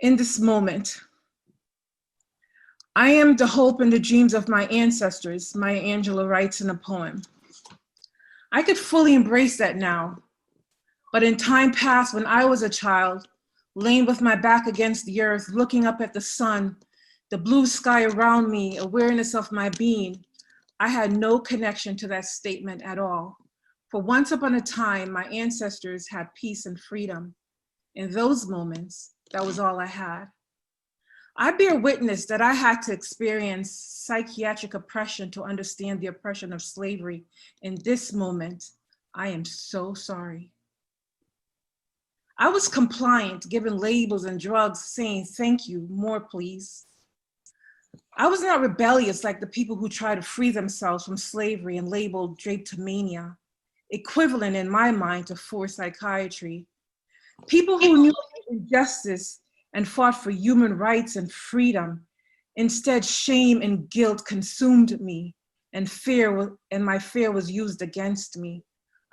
In this moment, I am the hope and the dreams of my ancestors, Maya Angelou writes in a poem. I could fully embrace that now, but in time past when I was a child, laying with my back against the earth, looking up at the sun, the blue sky around me, awareness of my being, I had no connection to that statement at all. For once upon a time, my ancestors had peace and freedom. In those moments, that was all I had. I bear witness that I had to experience psychiatric oppression to understand the oppression of slavery. In this moment, I am so sorry. I was compliant, given labels and drugs, saying, thank you, more please. I was not rebellious like the people who try to free themselves from slavery and labeled drapetomania, equivalent in my mind to forced psychiatry. People who knew injustice and fought for human rights and freedom. Instead, shame and guilt consumed me, and my fear was used against me.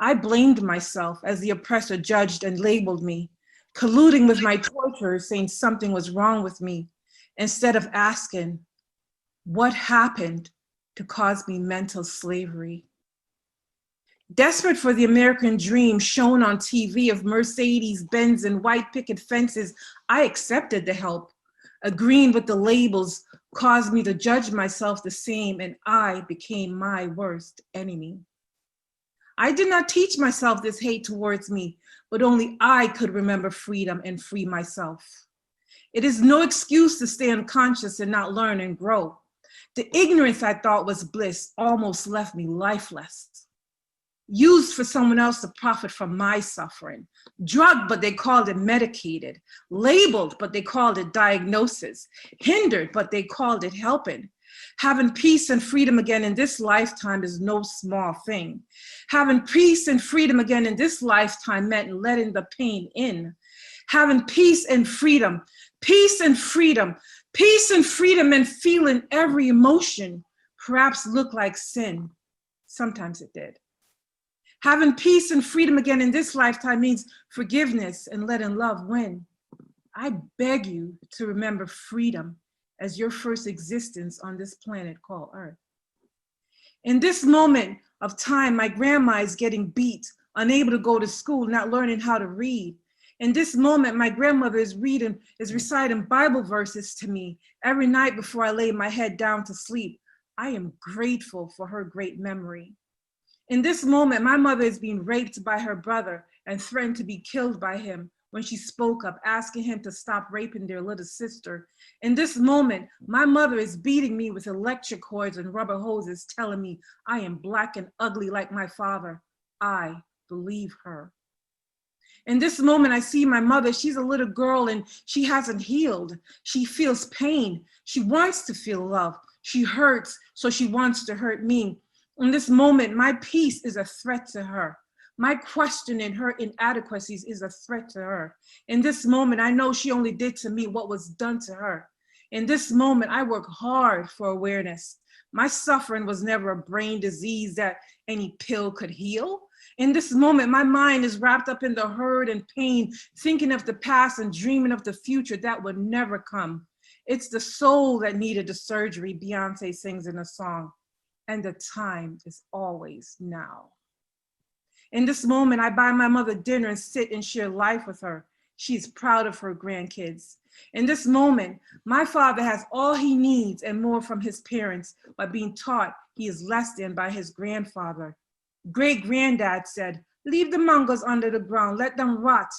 I blamed myself as the oppressor judged and labeled me, colluding with my torturers, saying something was wrong with me, instead of asking, what happened to cause me mental slavery? Desperate for the American dream shown on TV of Mercedes Benz and white picket fences, I accepted the help. Agreeing with the labels caused me to judge myself the same, and I became my worst enemy. I did not teach myself this hate towards me, but only I could remember freedom and free myself. It is no excuse to stay unconscious and not learn and grow. The ignorance I thought was bliss almost left me lifeless. Used for someone else to profit from my suffering. Drugged, but they called it medicated. Labeled, but they called it diagnosis. Hindered, but they called it helping. Having peace and freedom again in this lifetime is no small thing. Having peace and freedom again in this lifetime meant letting the pain in. Having peace and freedom, peace and freedom, peace and freedom, and feeling every emotion perhaps looked like sin. Sometimes it did. Having peace and freedom again in this lifetime means forgiveness and letting love win. I beg you to remember freedom as your first existence on this planet called Earth. In this moment of time, my grandma is getting beat, unable to go to school, not learning how to read. In this moment, my grandmother is reciting Bible verses to me every night before I lay my head down to sleep. I am grateful for her great memory. In this moment, my mother is being raped by her brother and threatened to be killed by him when she spoke up, asking him to stop raping their little sister. In this moment, my mother is beating me with electric cords and rubber hoses, telling me I am black and ugly like my father. I believe her. In this moment, I see my mother. She's a little girl and she hasn't healed. She feels pain. She wants to feel love. She hurts, so she wants to hurt me. In this moment, my peace is a threat to her. My questioning her inadequacies is a threat to her. In this moment, I know she only did to me what was done to her. In this moment, I work hard for awareness. My suffering was never a brain disease that any pill could heal. In this moment, my mind is wrapped up in the hurt and pain, thinking of the past and dreaming of the future that would never come. It's the soul that needed the surgery, Beyonce sings in a song. And the time is always now. In this moment, I buy my mother dinner and sit and share life with her. She's proud of her grandkids. In this moment, my father has all he needs and more from his parents by being taught he is less than by his grandfather. Great-granddad said, leave the mangoes under the ground, let them rot.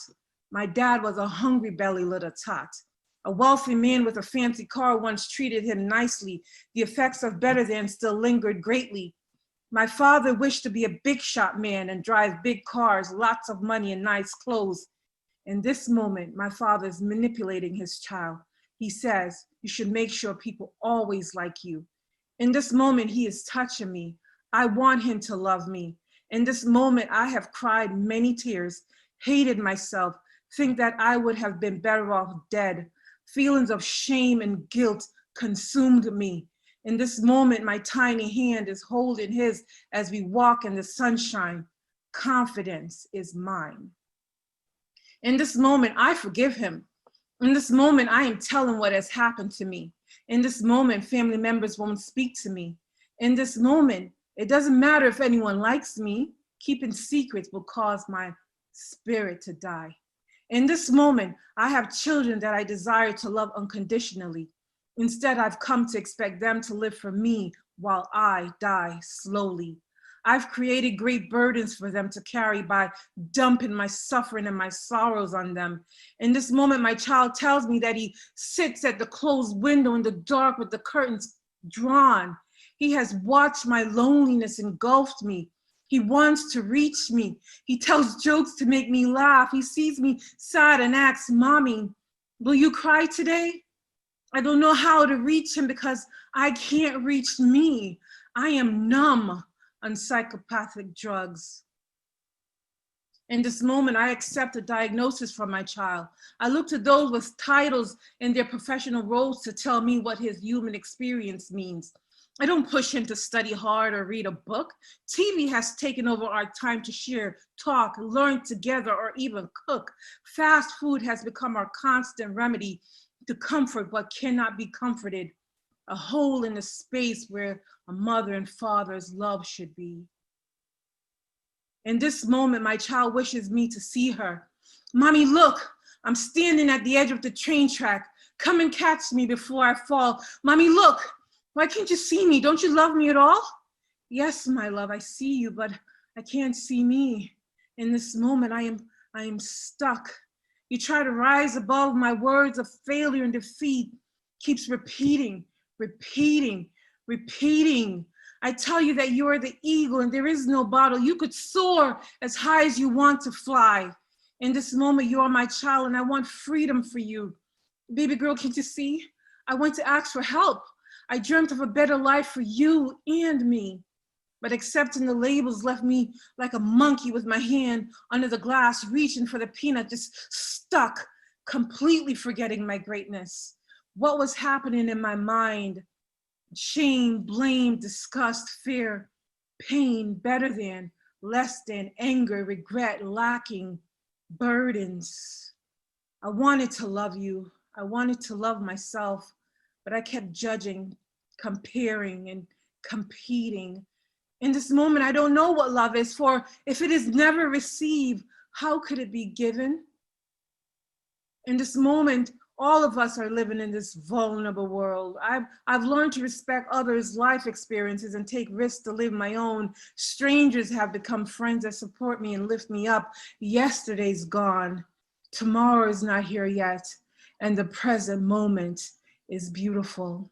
My dad was a hungry belly little tot. A wealthy man with a fancy car once treated him nicely. The effects of better than still lingered greatly. My father wished to be a big shot man and drive big cars, lots of money and nice clothes. In this moment, my father is manipulating his child. He says, you should make sure people always like you. In this moment, he is touching me. I want him to love me. In this moment, I have cried many tears, hated myself, think that I would have been better off dead. Feelings of shame and guilt consumed me. In this moment, my tiny hand is holding his as we walk in the sunshine. Confidence is mine. In this moment, I forgive him. In this moment, I am telling what has happened to me. In this moment, family members won't speak to me. In this moment, it doesn't matter if anyone likes me, keeping secrets will cause my spirit to die. In this moment, I have children that I desire to love unconditionally. Instead, I've come to expect them to live for me while I die slowly. I've created great burdens for them to carry by dumping my suffering and my sorrows on them. In this moment, my child tells me that he sits at the closed window in the dark with the curtains drawn. He has watched my loneliness engulfed me. He wants to reach me. He tells jokes to make me laugh. He sees me sad and asks, "Mommy, will you cry today?" I don't know how to reach him because I can't reach me. I am numb on psychopathic drugs. In this moment, I accept a diagnosis from my child. I look to those with titles in their professional roles to tell me what his human experience means. I don't push him to study hard or read a book. TV has taken over our time to share, talk, learn together, or even cook. Fast food has become our constant remedy to comfort what cannot be comforted, a hole in the space where a mother and father's love should be. In this moment, my child wishes me to see her. "Mommy, look, I'm standing at the edge of the train track. Come and catch me before I fall. Mommy, look, why can't you see me? Don't you love me at all?" "Yes, my love, I see you, but I can't see me. In this moment, I am stuck. You try to rise above my words of failure and defeat, keeps repeating, repeating, repeating. I tell you that you are the eagle and there is no bottle. You could soar as high as you want to fly. In this moment, you are my child and I want freedom for you. Baby girl, can't you see? I went to ask for help. I dreamt of a better life for you and me. But accepting the labels left me like a monkey with my hand under the glass, reaching for the peanut, just stuck, completely forgetting my greatness. What was happening in my mind? Shame, blame, disgust, fear, pain, better than, less than, anger, regret, lacking, burdens. I wanted to love you. I wanted to love myself, but I kept judging, comparing, and competing. In this moment, I don't know what love is, for if it is never received, how could it be given? In this moment, all of us are living in this vulnerable world. I've learned to respect others' life experiences and take risks to live my own. Strangers have become friends that support me and lift me up. Yesterday's gone. Tomorrow is not here yet. And the present moment is beautiful.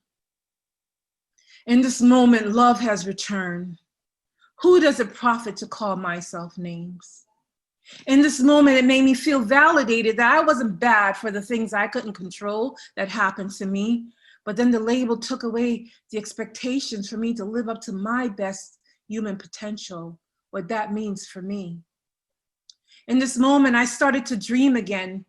In this moment, love has returned. Who does it profit to call myself names? In this moment, it made me feel validated that I wasn't bad for the things I couldn't control that happened to me. But then the label took away the expectations for me to live up to my best human potential, what that means for me. In this moment, I started to dream again.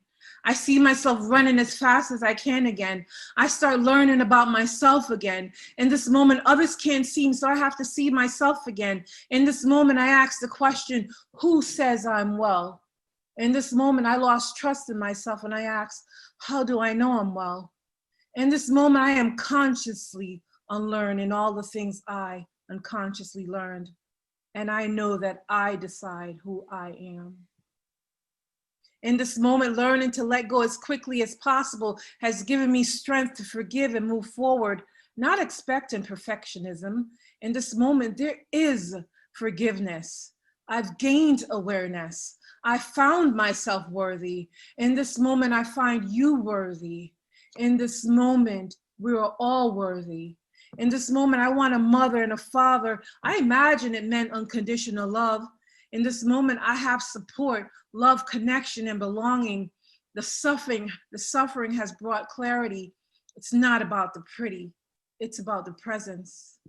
I see myself running as fast as I can again. I start learning about myself again. In this moment, others can't see me, so I have to see myself again. In this moment, I ask the question, who says I'm well? In this moment, I lost trust in myself and I ask, how do I know I'm well? In this moment, I am consciously unlearning all the things I unconsciously learned. And I know that I decide who I am. In this moment, learning to let go as quickly as possible has given me strength to forgive and move forward, not expecting perfectionism. In this moment, there is forgiveness. I've gained awareness. I found myself worthy. In this moment, I find you worthy. In this moment, we are all worthy. In this moment, I want a mother and a father. I imagine it meant unconditional love. In this moment, I have support, love, connection, and belonging. The suffering has brought clarity. It's not about the pretty, it's about the presence.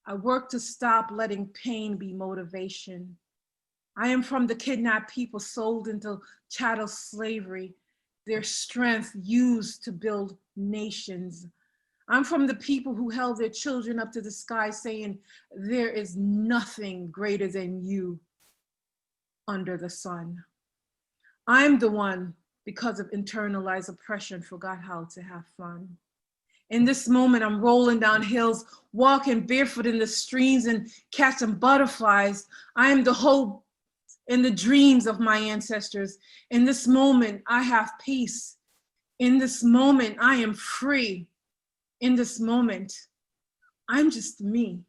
I work to stop letting pain be motivation. I am from the kidnapped people sold into chattel slavery, their strength used to build nations. I'm from the people who held their children up to the sky saying, there is nothing greater than you under the sun. I'm the one because of internalized oppression, forgot how to have fun. In this moment, I'm rolling down hills, walking barefoot in the streams and catching butterflies. I am the hope and the dreams of my ancestors. In this moment, I have peace. In this moment, I am free. In this moment, I'm just me.